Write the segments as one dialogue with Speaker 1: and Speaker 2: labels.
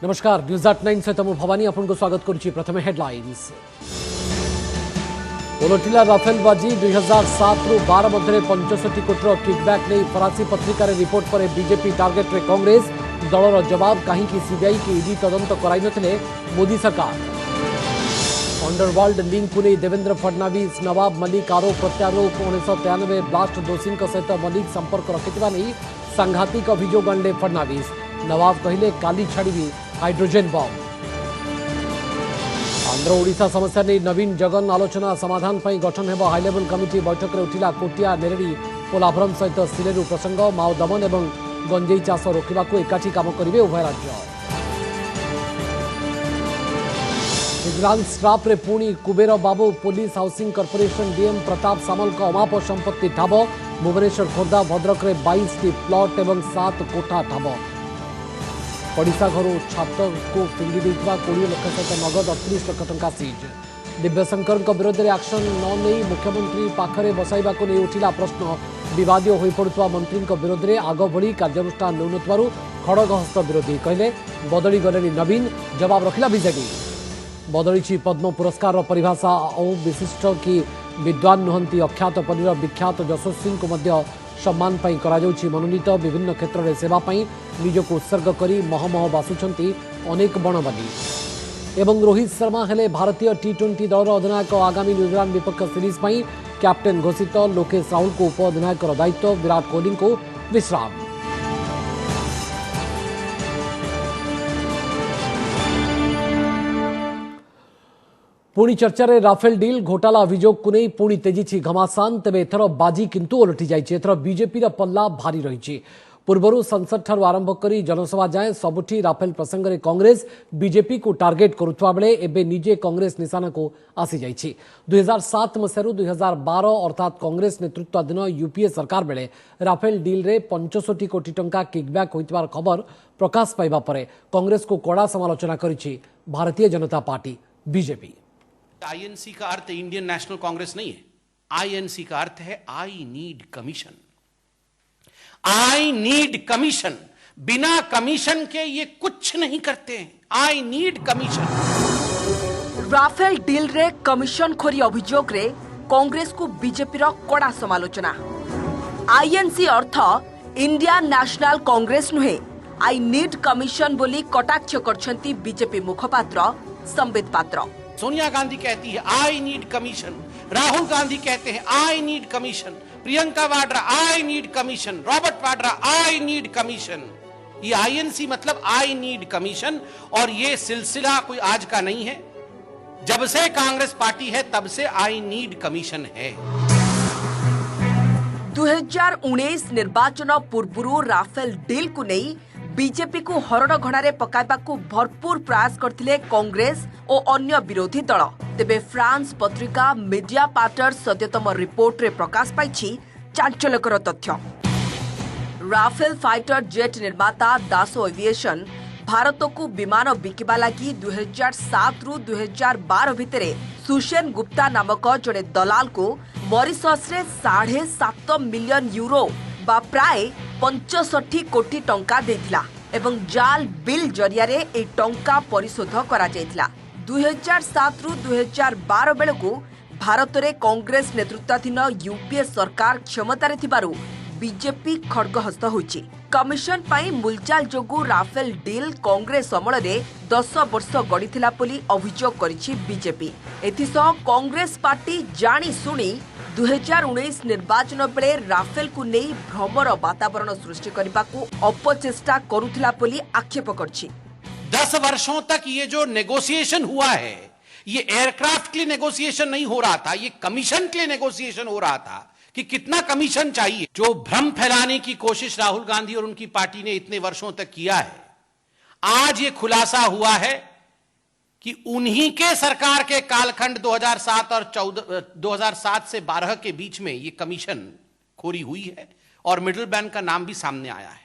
Speaker 1: नमस्कार न्यूज 89 सहित मु भवानी आपको स्वागत करुच्ची। प्रथम हेडलाइंस। ओलटिला राफेल बाजी 2007 रु 12 मध्य 65 कोटी किकबैक नहीं फरासी पत्रिकार रिपोर्ट पर बीजेपी टार्गेट रे कांग्रेस दलर जवाब कहीं सीबीआई की ईडी तदंत कराई नथिले मोदी सरकार। अंडरवर्ल्ड लिंक को नहीं देवेंद्र फडणवीस नवाब मलिक आरोप प्रत्यारोप 1993 ब्लास्ट दोषी सहित मलिक संपर्क रखिथिबा नहीं सांघातिक अभियोग आणले फडणवीस। नवाब कहले काली छाड़ी हाइड्रोजेन बम। आंध्र ओडिशा समस्या नहीं नवीन जगन आलोचना समाधान पर गठन हेब हाईलेवल कमिटी बैठक में उठिला कोटिया नेरेडी पोलाभरम सहित सिलेरू प्रसंग। माओ दमन एवं गंजेई चाष रोकवा एकाठी काम करेंगे उभय राज्य। विजिलेंस स्टाफ रे पुणी कुबेर बाबू police housing corporation DM Pratap Samal का अमाप संपत्ति ठाब। भुवनेश्वर खोर्धा भद्रक रे 22 टी प्लॉट एवं 7 कोठा ठाब। पड़िशा घर छात को फिंगी 20 लाख सहित नगद 38 लाख टंका सीज। दिव्यशंकर विरोध में एक्शन न नहीं मुख्यमंत्री पाखरे बसाइबा को नहीं उठिला प्रश्न। विवाद हो पड़ुवा मंत्री विरोध में आग भली कार्यानुष्ठान नौनथु खड़गहस्त विरोधी कहले बदली गले नवीन जवाब रखिला बीजेडी। बदली पद्म पुरस्कार परिभाषा और विशिष्ट कि विद्वान नुहंती अख्यात पल्लीर विख्यात यशस्वी को मध्य सम्मान पाई करा जाउछि मनोनीत। विभिन्न क्षेत्र में सेवा पाई निजको उत्सर्ग करी महमह बासुछंती अनेक बणबाली। एवं रोहित शर्मा हेले भारतीय टी20 दलर अधिनायक। आगामी न्यूजीलैंड विपक्ष सीरीज पाई कैप्टेन घोषित। लोकेश राहुल को उप अधिनायक दायित्व। विराट कोहली को विश्राम। पुणी चर्चा रे राफेल डील घोटाला अभियोग को नहीं पुणी तेजी घमासान। तेबे एथर बाजी किंतु ओलटि जाइछि। एथर बीजेपी रा पल्ला भारी रहिछि। पूर्वरु संसद ठारू आरंभ करी जनसभा जाए सबुठी राफेल प्रसंग रे कांग्रेस बीजेपी को टार्गेट करुवा बेले एबे निजे कांग्रेस निशाना को आसी जाइछि। 2007 मसीह 2012 अर्थात कांग्रेस नेतृत्वाधीन यूपीए सरकार बेले राफेल डील रे 65 कोटी टंका किकबैक होइतबार खबर प्रकाश पाइबा परे कांग्रेस को कड़ा समालोचना करिछि Bharatiya Janata party BJP.
Speaker 2: INC का अर्थ इंडियन नेशनल कांग्रेस नहीं है। आईएनसी का अर्थ है I need commission. I need commission. बिना कमीशन के ये कुछ नहीं करते हैं। I need commission.
Speaker 3: Rafale deal रे कमीशन खोरी अभियोग रे कांग्रेस को बीजेपी रो कड़ा समालोचना। आईएनसी अर्थ इंडियन नेशनल कांग्रेस नुहे आई नीड कमीशन बोली कटाक्ष करछंती बीजेपी मुखपात्र संबित पात्र।
Speaker 2: सोनिया गांधी कहती है I need commission. Rahul Gandhi कहते हैं I need commission. Priyanka Vadra I need commission. Robert Vadra I need commission. ये आईएनसी मतलब आई नीड कमीशन। और ये सिलसिला कोई आज का नहीं है। जब से कांग्रेस पार्टी है तब से आई नीड कमीशन है।
Speaker 3: 2019 निर्वाचन पूर्व राफेल डील को नहीं बीजेपी को हरण घड़ारे पकाइबा को भरपूर प्रयास करथिले कांग्रेस और अन्य विरोधी दल। तेबे फ्रांस पत्रिका मीडिया पार्टर सद्यतम रिपोर्ट रे प्रकाश पाइछि चांचल्यकर तथ्य। राफेल फाइटर जेट निर्माता दासो एविएशन भारत को विमान बिकिबा लगी 2007 रु 2012 भितरे सुशेन गुप्ता नामक जड़े दलाल को मॉरिशस रे 7.5 मिलियन यूरो बा प्राय 65 कोटी टंका देथिला एवं जाल बिल जरिया रे ए टंका परिशोध करा जायथिला। 2007 रु 2012 बेलकु भारत रे कांग्रेस नेतृत्वाधीन यूपीए सरकार क्षमतारे थिबारु बीजेपी खड़गहस्त होछि। कमिशन पाई मुलचाल जोगु राफेल डील कांग्रेस अमल रे 10 वर्ष गड़ीथिला बोली अभियोग करिछि बीजेपी। एथिसह कांग्रेस पार्टी जानी सुनी 2019 निर्वाचन बेले राफेल को नहीं भ्रमर वातावरण सृष्टि करने को अपचेष्टा करुथिला बोली आक्षेप करछि।
Speaker 2: 10 वर्षों तक ये जो नेगोशिएशन हुआ है ये एयरक्राफ्ट के लिए नेगोशिएशन नहीं हो रहा था। ये कमीशन के लिए नेगोशिएशन हो रहा था कि कितना कमीशन चाहिए। जो भ्रम फैलाने की कोशिश राहुल गांधी और उनकी पार्टी ने इतने वर्षों तक किया है, आज ये खुलासा हुआ है कि उन्हीं के सरकार के कालखंड 2007 से 12 के बीच में ये कमीशन खोरी हुई है और मिडिल बैंक का नाम भी सामने आया है।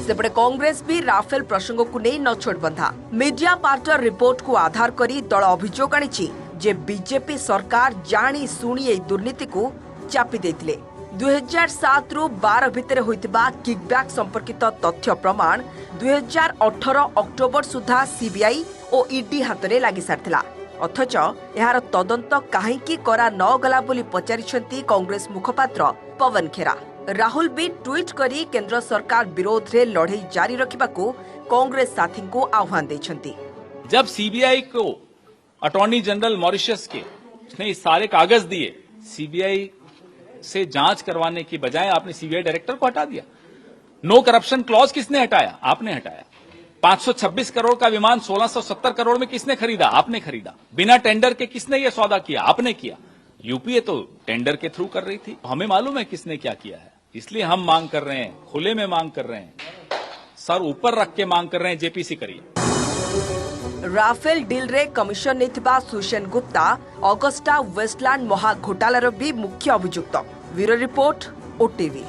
Speaker 3: सेपटे कांग्रेस भी राफेल प्रसंग को नहीं न छोड़ बंधा। मीडिया पार्टर रिपोर्ट को आधार करी दल अभियोग आनिछि जे बीजेपी सरकार जानी सुनी ए दुर्नीति को चापी देथिले। 2007 रु 12 भितर होइतिबा किकबैक संपर्कित तथ्य प्रमाण 2018 अक्टोबर सुधा सीबीआई और ईडी हाथ में लगी सारिथिला। अथच यार तदंत काहेकि करा न गला बोली पचारिछंती कांग्रेस मुखपात्र पवन खेरा। राहुल भी ट्वीट करी केंद्र सरकार विरोध रे लड़ाई जारी रखिबाकू कांग्रेस साथी को आह्वान देछंती।
Speaker 4: जब सीबीआई को अटॉर्नी जनरल मॉरिशस के ने सारे कागज दिए, सीबीआई से जांच करवाने की बजाय आपने सीबीआई डायरेक्टर को हटा दिया। नो करप्शन क्लॉज किसने हटाया? आपने हटाया। 526 करोड़ का विमान 1670 करोड़ में किसने खरीदा? आपने खरीदा। बिना टेंडर के किसने ये सौदा किया? आपने किया। यूपीए तो टेंडर के थ्रू कर रही थी। हमें मालूम है किसने क्या किया है, इसलिए हम मांग कर रहे हैं, खुले में मांग कर रहे हैं, सर ऊपर रख के मांग कर रहे हैं, जेपीसी करिए।
Speaker 3: राफेल डील रे कमिशन नेथिबा सुशेन गुप्ता ऑगस्टा वेस्टलैंड महा घोटालार भी मुख्य अभियुक्त। Bureau report, OTV.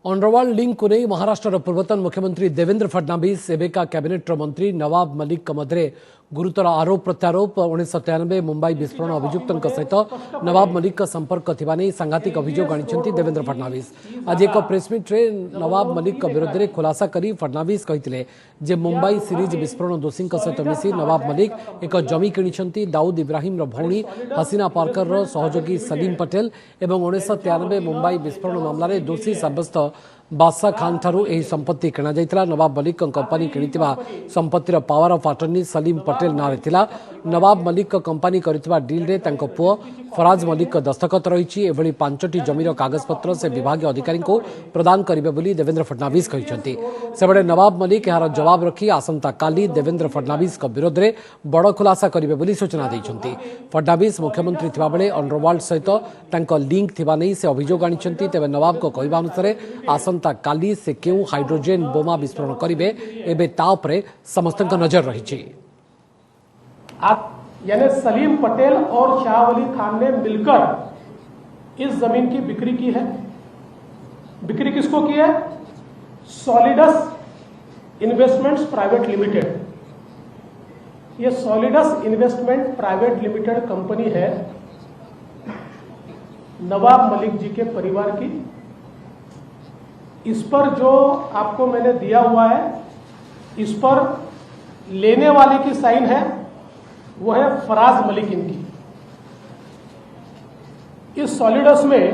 Speaker 1: Underworld link को नहीं महाराष्ट्र पूर्वतन मुख्यमंत्री देवेंद्र फडणवीस एबेका कैबिनेट मंत्री नवाब मलिक मध्य गुरुतर आरोप प्रत्यारोप 1993 मुंबई विस्फोरण अभियुक्त सहित नवाब मलिक संपर्क थिबा नहीं सांघातिक अभियोग आनिछंती देवेंद्र फडणवीस। आज एक प्रेसमिट रे नवाब मलिक विरोध में खुलासा करी फडणवीस कहिथिले जे मुंबई सीरीज विस्फोरण दोषी सहित मिसी नवाब मलिक एक जमी किनिछंती। दाऊद इब्राहिम भौणी हसीना पार्कर सहयोगी सलीम पटेल एवं 1993 मुंबई विस्फोरण मामलें दोषी साब्यस्त बादशाह खान ठारू एही संपत्ति किणा जाइतिला। नवाब मलिक कंपनी किणितिबा संपत्तिर power of attorney Salim Patel नारे थिला। नवाब मलिक कंपनी करितिबा डील रे तांको पुओ फराज मलिक दस्तखत रहिछि। एभली 5टी जमीर कागजपत्र से विभागीय अधिकारी को प्रदान करिबे बोली देवेंद्र फडणवीस कहिसंती। सेबडे नवाब मलिक यार जवाब रखी आसंता काली देवेंद्र फडणवीस विरोध में बड़ खुलासा करिबे बोली सूचना दैछंती। फडणवीस मुख्यमंत्री थिबा बेले अंडरवर्ल्ड सहित तांको लिंक थिबा नै से अभियोग आनिछंती। तेबे नवाब को कहबा अनुसार आसंता काली से क्यों हाइड्रोजेन बोमा विस्फोरण करिबे एबे ता उपरे समस्त नजर रही।
Speaker 5: आप यानी सलीम पटेल और शाह अली खान ने मिलकर इस जमीन की बिक्री की है। बिक्री किसको की है? Solidus investments private limited. ये Solidus investment private limited company है नवाब मलिक जी के परिवार की। इस पर जो आपको मैंने दिया हुआ है, इस पर लेने वाले की साइन है, वो है फराज मलिक इनकी। इस सॉलिडस में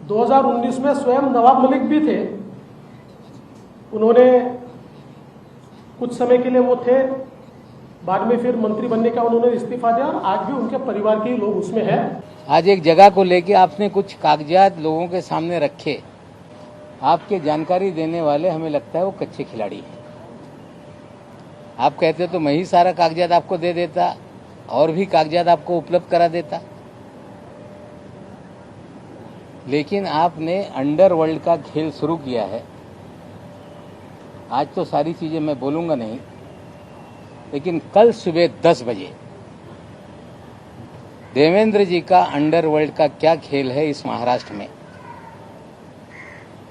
Speaker 5: 2019 में स्वयं नवाब मलिक भी थे। उन्होंने कुछ समय के लिए वो थे, बाद में फिर मंत्री बनने का उन्होंने इस्तीफा दिया और आज भी उनके परिवार के लोग उसमें हैं।
Speaker 6: आज एक जगह को लेके आपने कुछ कागजात लोगों के सामने रखे, आपके जानकारी देने वाले हमें लगता है वो कच्चे खिलाड़ी हैं। आप कहते तो मैं ही सारा कागजात आपको दे देता और भी कागजात आपको उपलब्ध करा देता, लेकिन आपने अंडरवर्ल्ड का खेल शुरू किया है। आज तो सारी चीजें मैं बोलूंगा नहीं, लेकिन कल सुबह 10 बजे देवेंद्र जी का अंडरवर्ल्ड का क्या खेल है इस महाराष्ट्र में,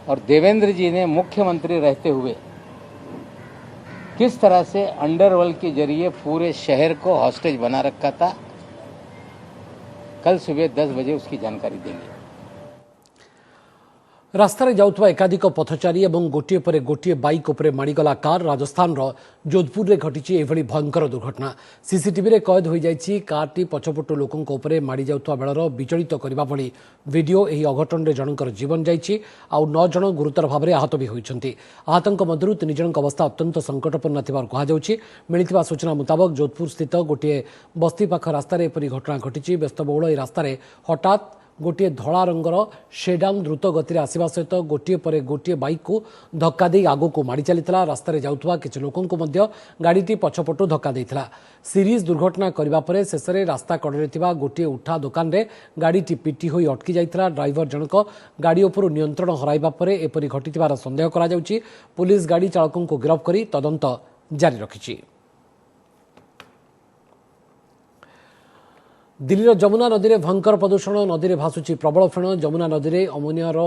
Speaker 6: और देवेंद्र जी ने मुख्यमंत्री रहते हुए किस तरह से अंडरवर्ल्ड के जरिए पूरे शहर को हॉस्टेज बना रखा था, कल सुबह 10 बजे उसकी जानकारी देंगे।
Speaker 1: रास्तार जाउथवा एकाधिक पथचारी और गोटे पर गोटे बाइक उपरे माड़ीगला कार राजस्थान जोधपुर में घटी एभली भयंकर दुर्घटना। सीसीटीवी रे कैद हो जाइछि। कारटी पछपटु लोकंक उपरे माड़ी जाउथवा बेलर विचलित करबा भली वीडियो एही अघटन रे जनकर जीवन जाइछि आउ 9 जन गुरुतर भाव में आहत भी होइछन्ति। आहतंक मध्यरु 3 जनक अवस्था अत्यंत संकटपूर्ण थिबार कहा जाउछि। मिलिथिबा सूचना मुताबक जोधपुर स्थित गोटे बस्ती पाख रास्तार एपरि घटना घटिछि। व्यस्तबहुल ए रास्तार हठात गोटे धला रंगर शेडाउन द्रुत गति आसवा सहित गोटे पर गोटे बाइक को धक्का दे आगो को माड़ी चलीता। रास्तार जाउथवा किछि लोकंको मध्य गाड़ीटी पछपटु धक्का देइथिला। सीरीज दुर्घटना करबा परे शेषरे रास्ता कड़रे थिबा गोटे उठा दुकान रे गाड़ीटी पिटी होई अटकी जाइथिला। ड्राइवर जनक गाड़ी उपरु नियंत्रण हराइबा परे एपरि घटिथिबार संदेह करा जाउछि। पुलिस गाड़ी चालकंको गिरफ्त करी तदंत जारी रखिछि। दिल्लीर जमुना नदी में भयंकर प्रदूषण। नदी में भासुची प्रबल फेण। जमुना नदी में अमोनियार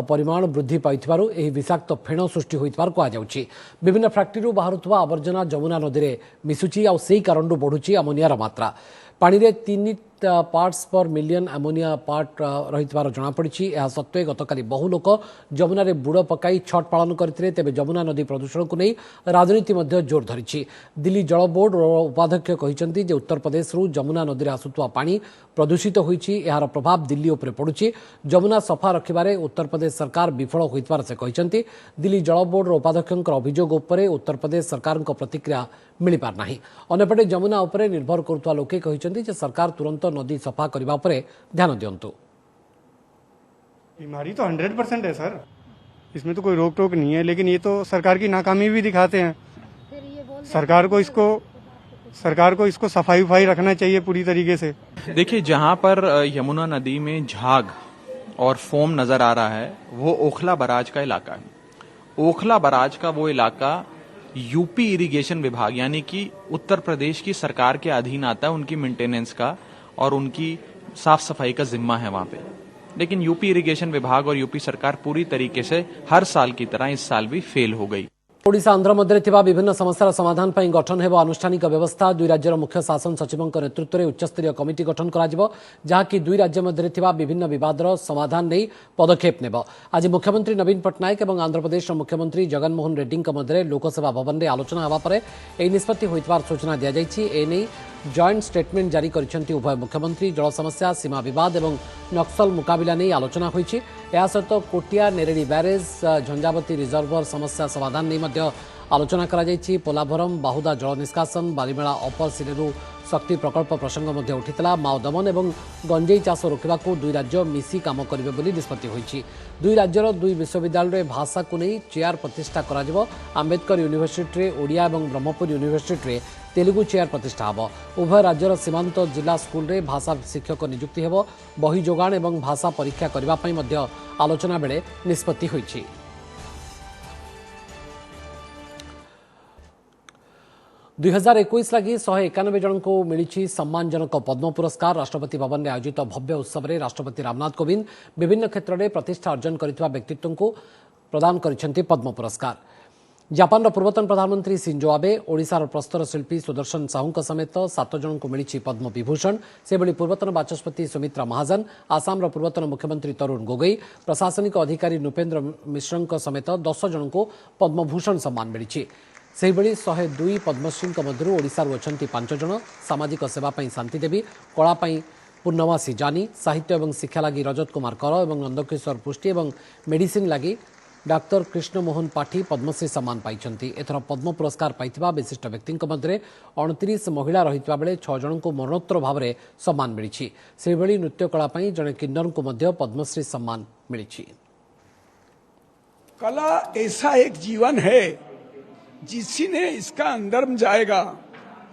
Speaker 1: परिमाण वृद्धि पाइथिबारु एही विषाक्त फेण सृष्टि होइथिबार कहा जाउछि। विभिन्न फैक्ट्री बाहरुवा आवर्जना जमुना नदी में मिसुची आ सेही कारणरू बढ़ुची अमोनियार मात्रा। पानी रे 3 पार्ट्स पर मिलियन अमोनिया पार्ट रही जमापड़ी। यह सत्वे गतकाली बहु लोक जमुना बुड़ पकाई छठ पालन करते तेज जमुना नदी प्रदूषण को नहीं राजनीति जोर धरी। दिल्ली जल बोर्ड उपाध्यक्ष कहते उत्तर प्रदेश जमुना नदी आसुवा पानी प्रदूषित होती यार प्रभाव दिल्ली उपर पड़ुछि। जमुना सफा रखिबारे उत्तर प्रदेश सरकार विफल होइतबार से कहते। दिल्ली जल बोर्ड उपाध्यक्ष अभियोग उपरे उत्तर प्रदेश सरकार प्रतिक्रिया मिल पार नाही। अन्यपटे जमुना उपरे निर्भर करुवा लोके कहते सरकार तुरंत नदी सफा करने उपरे ध्यान दियंतु।
Speaker 7: बीमारी तो 100% है सर, इसमें तो कोई रोक टोक नहीं है, लेकिन ये तो सरकार की नाकामी भी दिखाते हैं। सरकार को इसको सफाई उफाई रखना चाहिए पूरी तरीके से।
Speaker 8: देखिए, जहां पर यमुना नदी में झाग और फोम नजर आ रहा है वो ओखला बराज का इलाका है। ओखला बराज का वो इलाका यूपी इरिगेशन विभाग यानी कि उत्तर प्रदेश की सरकार के अधीन आता है, उनकी मेंटेनेंस का और उनकी साफ सफाई का जिम्मा है वहां पे। लेकिन यूपी इरिगेशन विभाग और यूपी सरकार पूरी तरीके से हर साल की तरह इस साल भी फेल हो गई।
Speaker 1: ओडिशा आंध्र मध्य थिबा विभिन्न समस्यार समाधान पर गठन हेबो अनुष्ठानिक व्यवस्था। दुई राज्यर मुख्य शासन सचिवों नेतृत्व में उच्चस्तरीय कमिटी गठन कराजिबो, जहाँकि दुई राज्य मध्य थिबा विभिन्न विवादर समाधान नहीं पदक्षेप नेबो। आज मुख्यमंत्री नवीन पट्टनायक और आंध्र प्रदेश मुख्यमंत्री जगनमोहन रेड्डी मध्य लोकसभा भवन में आलोचना होगा पर यह निष्पत्ति होइतबार सूचना दी जाइछि। एने जॉइंट स्टेटमेंट जारी करिसेंति उभय मुख्यमंत्री। जल समस्या, सीमा विवाद और नक्सल मुकाबला नहीं आलोचना होइछि। या सहित कोटिया नेरेडी ब्यारेज, झंझावती रिजर्वर समस्या समाधान नहीं आलोचना करा जाइछि। पोलाभरम, बाहुदा जल निष्कासन, बालीमेला अपर सिलेरू शक्ति प्रकल्प प्रसंग मध्य उठितला। माओ दमन और गंजेई चाष रोकवा दुई राज्य मिसी काम करिवे बोली निष्पत्ति होइछि। दुई राज्यर दुई विश्वविद्यालय भाषा को नहीं चेयर प्रतिष्ठा करा। आंबेडकर यूनिवर्सिटी ओडिया और ब्रह्मपुर यूनिवर्सिटी तेलुगु चेयर प्रतिष्ठा होब। उभय राज्यर सीमांत जिला स्कूल रे भाषा शिक्षक नियुक्ति हेब। बही जोगाण और भाषा परीक्षा करने आलोचना बेले निष्पत्ति होइछि। 2021 लगी 191 जन को मिली सम्मानजनक पद्म पुरस्कार। राष्ट्रपति भवन में आयोजित भव्य उत्सव में राष्ट्रपति रामनाथ कोविंद विभिन्न क्षेत्र में प्रतिष्ठा अर्जन करथिबा व्यक्तित्व को प्रदान करिसेंति पद्म पुरस्कार। जापान पूर्वतन प्रधानमंत्री शिंजो आबे, ओडिशार प्रस्तर शिल्पी सुदर्शन साहू समेत 7 जन को मिली पद्म विभूषण। से भली पूर्वतन बाचस्पति सुमित्रा महाजन, आसाम पूर्वतन मुख्यमंत्री तरुण गोगोई, प्रशासनिक अधिकारी नृपेन्द्र मिश्र समेत 10 जन को पद्मभूषण सम्मान मिली। सेहिभଳି 102 पद्मश्री मध्य ओडिशार अछंती 5 जन। सामाजिक सेवा शांति देवी, कला पूर्णमासी जानी, साहित्य और शिक्षा लगी रजत कुमार कर और नंदकिशोर पुष्टि और मेडिसिन लगी डाक्टर कृष्ण मोहन पाठी पद्मश्री सम्मान पाइछंती। एथर पद्म पुरस्कार पाइथिबा विशिष्ट व्यक्ति मध्य 29 महिला रहितबा बेले 6 जन को मरणोत्तर भाव में सम्मान मिली। सेहिभଳି नृत्य कला जड़े किन्नर को मध्य पद्मश्री सम्मान मिली।
Speaker 9: कला ऐसा एक जीवन है, जिसी ने इसका अंदर में जाएगा,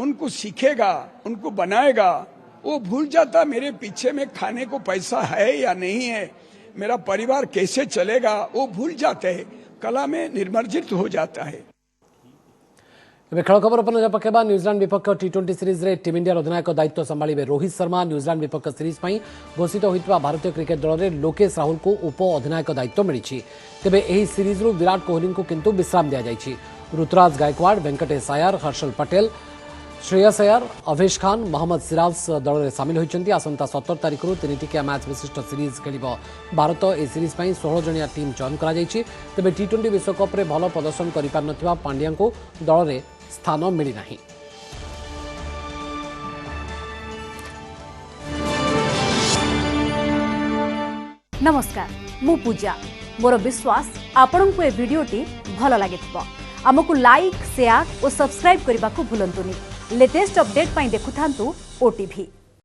Speaker 9: उनको सीखेगा, उनको बनाएगा, वो भूल जाता मेरे पीछे में खाने को पैसा है या नहीं है, मेरा परिवार कैसे चलेगा, वो भूल जाते हैं, कला में निर्मर्जित हो जाता है।
Speaker 1: खेल खबर पर नजर पकेबा। न्यूजीलैंड विपक्ष टी20 सीरीज रे टीम इंडिया अधिनायक दायित्व संभाଳିबे रोहित शर्मा। न्यूजीलैंड विपक्ष सीरीज पई घोषित होइतबा भारतीय क्रिकेट दल रे लोकेश राहुल को उप अधिनायक दायित्व मिली। तेबे एही सीरीज रु विराट कोहली को किंतु विश्राम दिया जाइछि। ऋतुराज गायकवाड़, वेंकटेश अय्यर, हर्षल पटेल, श्रेयस अय्यर, अवेश खान, मोहम्मद सिराज दल में सामिल होइछन्ति। आसंता 17 तारिख रु 3 टिकिया मैच विशिष्ट सीरीज खेलिबो भारत। ए सीरीज पई 16 जणिया टीम चयन करा जाइछि। तेबे टी20 विश्वकप रे भल प्रदर्शन करि पार नथिबा पांड्या को दल में स्थान मिली नाही।
Speaker 10: नमस्कार, मु पूजा। मोर विश्वास आपन को ए वीडियोटी भल लागिथिबो। आमको लाइक, शेयर और सब्सक्राइब करने को भूलंतुनी। लेटेस्ट अपडेट पाई देखुथांतु ओटीवी।